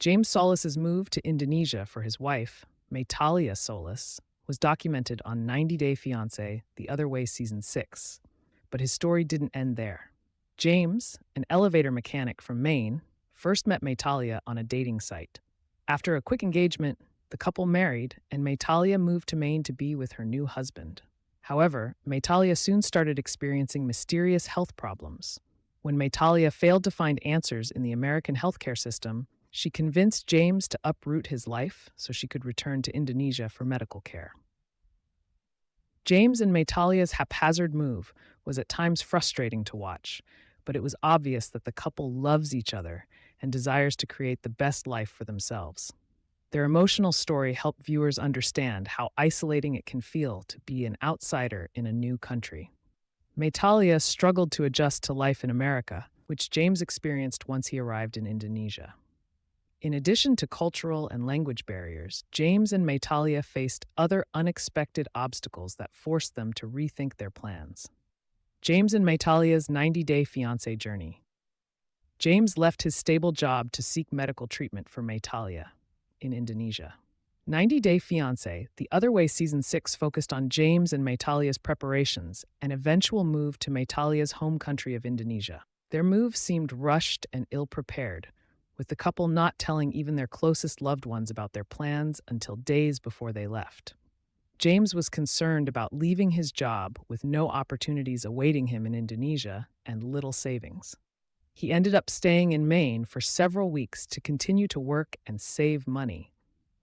James Solis's move to Indonesia for his wife, Metalia Solis, was documented on 90 Day Fiance, The Other Way Season 6. But his story didn't end there. James, an elevator mechanic from Maine, first met Metalia on a dating site. After a quick engagement, the couple married, and Metalia moved to Maine to be with her new husband. However, Metalia soon started experiencing mysterious health problems. When Metalia failed to find answers in the American healthcare system, she convinced James to uproot his life so she could return to Indonesia for medical care. James and Metalia's haphazard move was at times frustrating to watch, but it was obvious that the couple loves each other and desires to create the best life for themselves. Their emotional story helped viewers understand how isolating it can feel to be an outsider in a new country. Metalia struggled to adjust to life in America, which James experienced once he arrived in Indonesia. In addition to cultural and language barriers, James and Metalia faced other unexpected obstacles that forced them to rethink their plans. James and Metalia's 90-day fiancé journey. James left his stable job to seek medical treatment for Metalia in Indonesia. 90 Day Fiancé, The Other Way Season 6 focused on James and Metalia's preparations and eventual move to Metalia's home country of Indonesia. Their move seemed rushed and ill-prepared, with the couple not telling even their closest loved ones about their plans until days before they left. James was concerned about leaving his job with no opportunities awaiting him in Indonesia and little savings. He ended up staying in Maine for several weeks to continue to work and save money,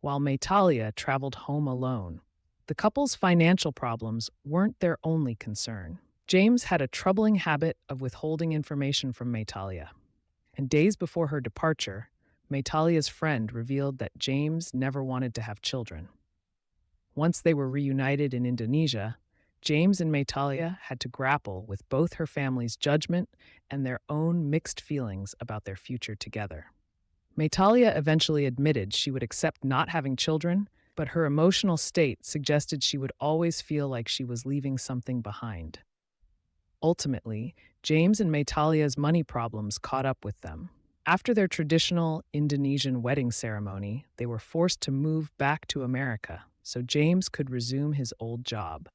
while Metalia traveled home alone. The couple's financial problems weren't their only concern. James had a troubling habit of withholding information from Metalia, and days before her departure, Metalia's friend revealed that James never wanted to have children. Once they were reunited in Indonesia, James and Metalia had to grapple with both her family's judgment and their own mixed feelings about their future together. Metalia eventually admitted she would accept not having children, but her emotional state suggested she would always feel like she was leaving something behind. Ultimately, James and Metalia's money problems caught up with them. After their traditional Indonesian wedding ceremony, they were forced to move back to America so James could resume his old job.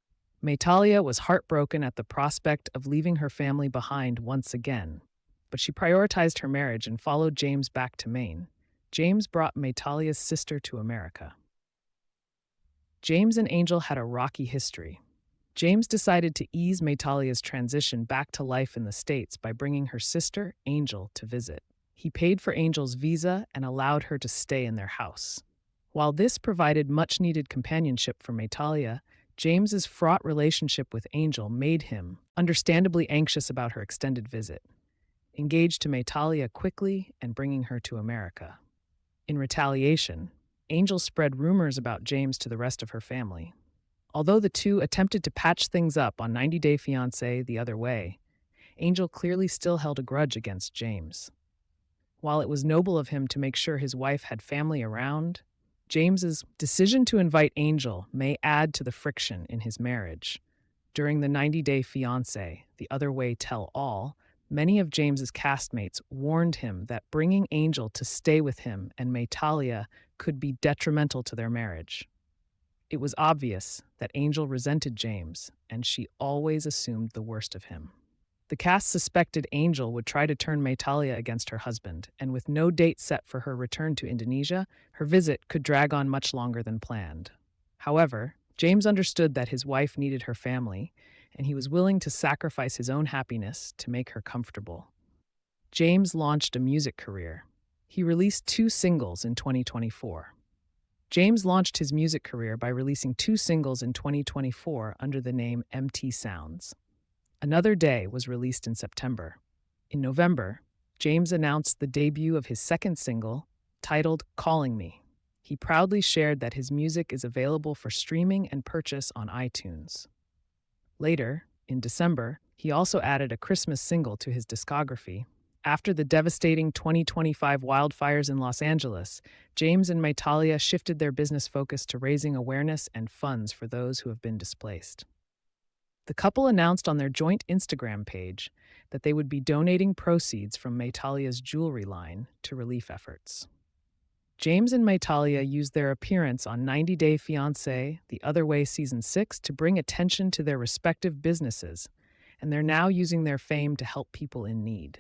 Metalia was heartbroken at the prospect of leaving her family behind once again, but she prioritized her marriage and followed James back to Maine. James brought Metalia's sister to America. James and Angel had a rocky history. James decided to ease Metalia's transition back to life in the States by bringing her sister, Angel, to visit. He paid for Angel's visa and allowed her to stay in their house. While this provided much-needed companionship for Metalia, James's fraught relationship with Angel made him understandably anxious about her extended visit, engaged to Metalia quickly and bringing her to America. In retaliation, Angel spread rumors about James to the rest of her family. Although the two attempted to patch things up on 90 Day Fiancé The Other Way, Angel clearly still held a grudge against James. While it was noble of him to make sure his wife had family around, James's decision to invite Angel may add to the friction in his marriage. During the 90 Day Fiancé, The Other Way Tell All, many of James's castmates warned him that bringing Angel to stay with him and Metalia could be detrimental to their marriage. It was obvious that Angel resented James, and she always assumed the worst of him. The cast suspected Angel would try to turn Metalia against her husband, and with no date set for her return to Indonesia, her visit could drag on much longer than planned. However, James understood that his wife needed her family, and he was willing to sacrifice his own happiness to make her comfortable. James launched a music career. He released 2 singles in 2024. James launched his music career by releasing 2 singles in 2024 under the name MT Sounds. Another Day was released in September. In November, James announced the debut of his second single, titled Calling Me. He proudly shared that his music is available for streaming and purchase on iTunes. Later, in December, he also added a Christmas single to his discography. After the devastating 2025 wildfires in Los Angeles, James and Metalia shifted their business focus to raising awareness and funds for those who have been displaced. The couple announced on their joint Instagram page that they would be donating proceeds from Metalia's jewelry line to relief efforts. James and Maitalia used their appearance on 90 Day Fiance, The Other Way Season 6 to bring attention to their respective businesses, and they're now using their fame to help people in need.